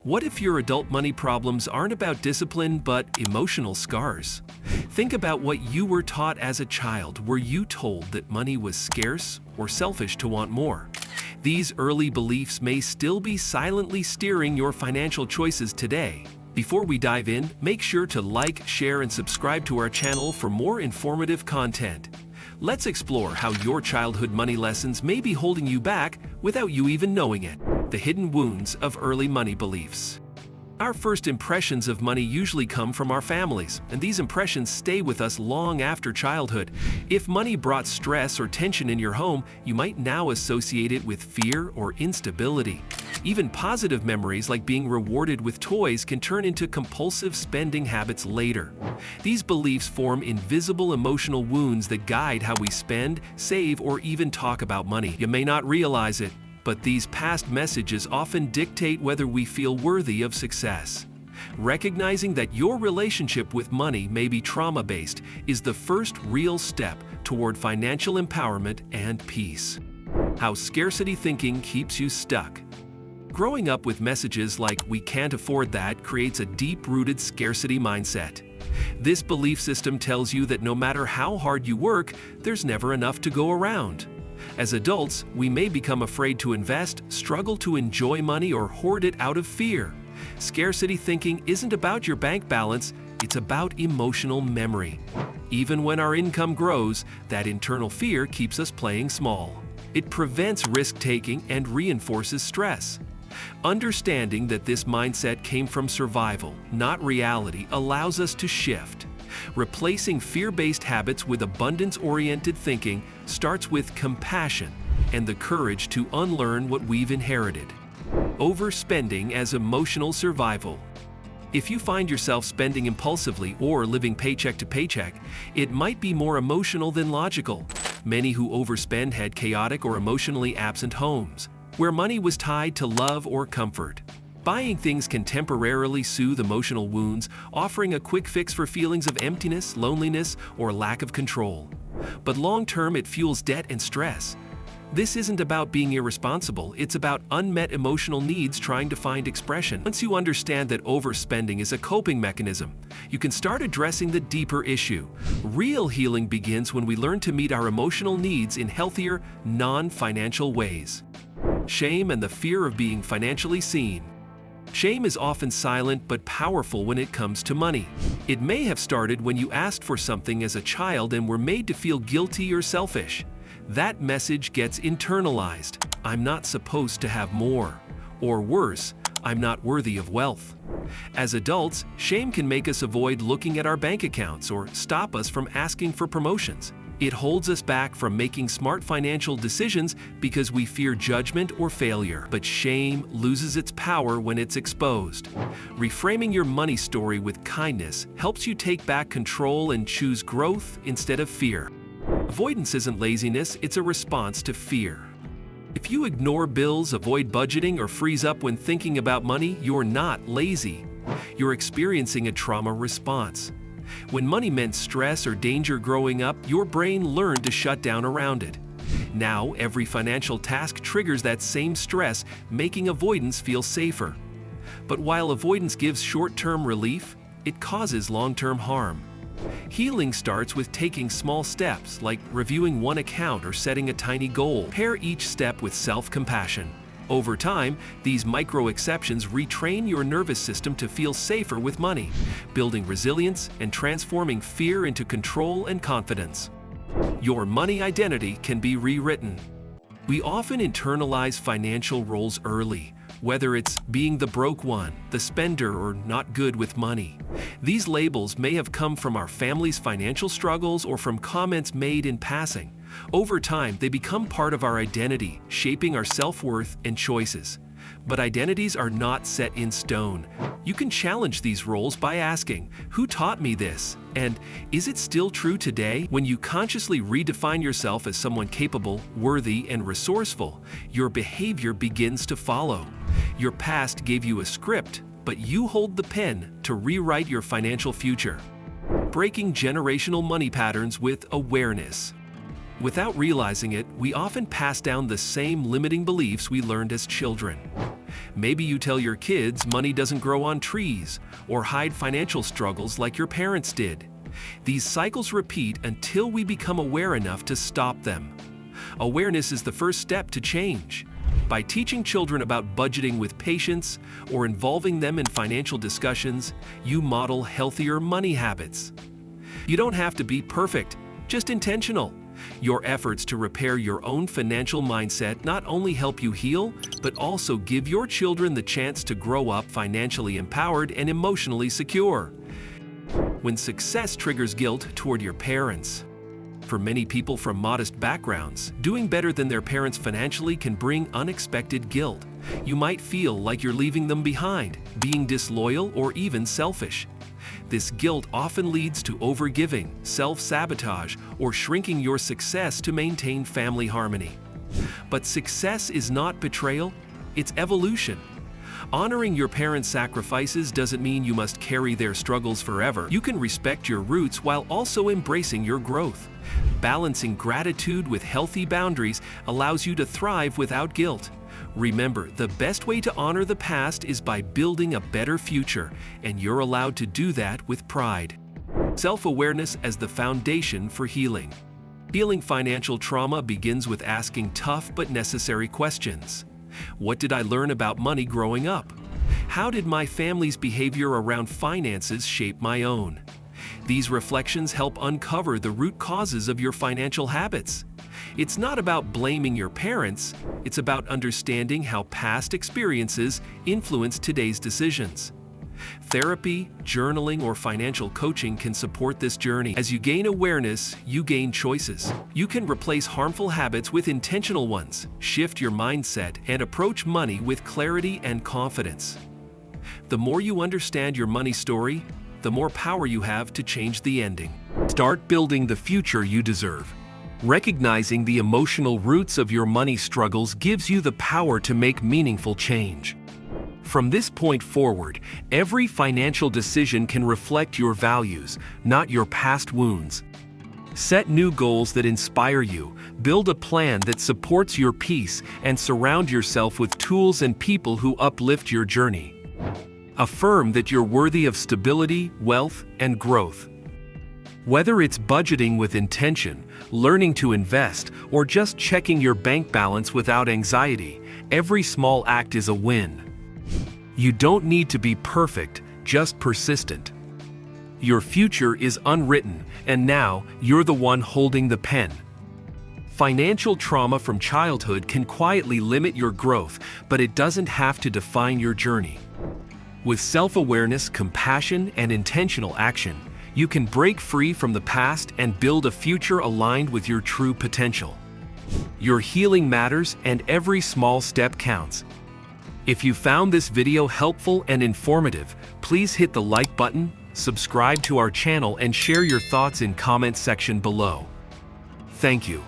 What if your adult money problems aren't about discipline but emotional scars? Think about what you were taught as a child. Were you told that money was scarce or selfish to want more? These early beliefs may still be silently steering your financial choices today. Before we dive in, make sure to like, share, and subscribe to our channel for more informative content. Let's explore how your childhood money lessons may be holding you back without you even knowing it. The hidden wounds of early money beliefs. Our first impressions of money usually come from our families, and these impressions stay with us long after childhood. If money brought stress or tension in your home, you might now associate it with fear or instability. Even positive memories like being rewarded with toys can turn into compulsive spending habits later. These beliefs form invisible emotional wounds that guide how we spend, save, or even talk about money. You may not realize it, but these past messages often dictate whether we feel worthy of success. Recognizing that your relationship with money may be trauma-based is the first real step toward financial empowerment and peace. How scarcity thinking keeps you stuck. Growing up with messages like "we can't afford that" creates a deep-rooted scarcity mindset. This belief system tells you that no matter how hard you work, there's never enough to go around. As adults, we may become afraid to invest, struggle to enjoy money, or hoard it out of fear. Scarcity thinking isn't about your bank balance, it's about emotional memory. Even when our income grows, that internal fear keeps us playing small. It prevents risk-taking and reinforces stress. Understanding that this mindset came from survival, not reality, allows us to shift. Replacing fear-based habits with abundance-oriented thinking starts with compassion and the courage to unlearn what we've inherited. Overspending as emotional survival. If you find yourself spending impulsively or living paycheck to paycheck, it might be more emotional than logical. Many who overspend had chaotic or emotionally absent homes, where money was tied to love or comfort. Buying things can temporarily soothe emotional wounds, offering a quick fix for feelings of emptiness, loneliness, or lack of control. But long-term, it fuels debt and stress. This isn't about being irresponsible, it's about unmet emotional needs trying to find expression. Once you understand that overspending is a coping mechanism, you can start addressing the deeper issue. Real healing begins when we learn to meet our emotional needs in healthier, non-financial ways. Shame and the fear of being financially seen. Shame is often silent but powerful when it comes to money. It may have started when you asked for something as a child and were made to feel guilty or selfish. That message gets internalized. "I'm not supposed to have more." Or worse, "I'm not worthy of wealth." As adults, shame can make us avoid looking at our bank accounts or stop us from asking for promotions. It holds us back from making smart financial decisions because we fear judgment or failure. But shame loses its power when it's exposed. Reframing your money story with kindness helps you take back control and choose growth instead of fear. Avoidance isn't laziness, it's a response to fear. If you ignore bills, avoid budgeting, or freeze up when thinking about money, you're not lazy. You're experiencing a trauma response. When money meant stress or danger growing up, your brain learned to shut down around it. Now, every financial task triggers that same stress, making avoidance feel safer. But while avoidance gives short-term relief, it causes long-term harm. Healing starts with taking small steps, like reviewing one account or setting a tiny goal. Pair each step with self-compassion. Over time, these micro-exceptions retrain your nervous system to feel safer with money, building resilience and transforming fear into control and confidence. Your money identity can be rewritten. We often internalize financial roles early, whether it's being the broke one, the spender, or not good with money. These labels may have come from our family's financial struggles or from comments made in passing. Over time, they become part of our identity, shaping our self-worth and choices. But identities are not set in stone. You can challenge these roles by asking, "Who taught me this?" And "Is it still true today?" When you consciously redefine yourself as someone capable, worthy, and resourceful, your behavior begins to follow. Your past gave you a script, but you hold the pen to rewrite your financial future. Breaking generational money patterns with awareness. Without realizing it, we often pass down the same limiting beliefs we learned as children. Maybe you tell your kids money doesn't grow on trees, or hide financial struggles like your parents did. These cycles repeat until we become aware enough to stop them. Awareness is the first step to change. By teaching children about budgeting with patience or involving them in financial discussions, you model healthier money habits. You don't have to be perfect, just intentional. Your efforts to repair your own financial mindset not only help you heal, but also give your children the chance to grow up financially empowered and emotionally secure. When success triggers guilt toward your parents. For many people from modest backgrounds, doing better than their parents financially can bring unexpected guilt. You might feel like you're leaving them behind, being disloyal, or even selfish. This guilt often leads to overgiving, self-sabotage, or shrinking your success to maintain family harmony. But success is not betrayal, it's evolution. Honoring your parents' sacrifices doesn't mean you must carry their struggles forever. You can respect your roots while also embracing your growth. Balancing gratitude with healthy boundaries allows you to thrive without guilt. Remember, the best way to honor the past is by building a better future, and you're allowed to do that with pride. Self-awareness as the foundation for healing. Healing financial trauma begins with asking tough but necessary questions. What did I learn about money growing up? How did my family's behavior around finances shape my own? These reflections help uncover the root causes of your financial habits. It's not about blaming your parents, it's about understanding how past experiences influence today's decisions. Therapy, journaling, or financial coaching can support this journey. As you gain awareness, you gain choices. You can replace harmful habits with intentional ones, shift your mindset, and approach money with clarity and confidence. The more you understand your money story, the more power you have to change the ending. Start building the future you deserve. Recognizing the emotional roots of your money struggles gives you the power to make meaningful change. From this point forward, every financial decision can reflect your values, not your past wounds. Set new goals that inspire you, build a plan that supports your peace, and surround yourself with tools and people who uplift your journey. Affirm that you're worthy of stability, wealth, and growth. Whether it's budgeting with intention, learning to invest, or just checking your bank balance without anxiety, every small act is a win. You don't need to be perfect, just persistent. Your future is unwritten, and now you're the one holding the pen. Financial trauma from childhood can quietly limit your growth, but it doesn't have to define your journey. With self-awareness, compassion, and intentional action, you can break free from the past and build a future aligned with your true potential. Your healing matters, and every small step counts. If you found this video helpful and informative, please hit the like button, subscribe to our channel, and share your thoughts in comment section below. Thank you.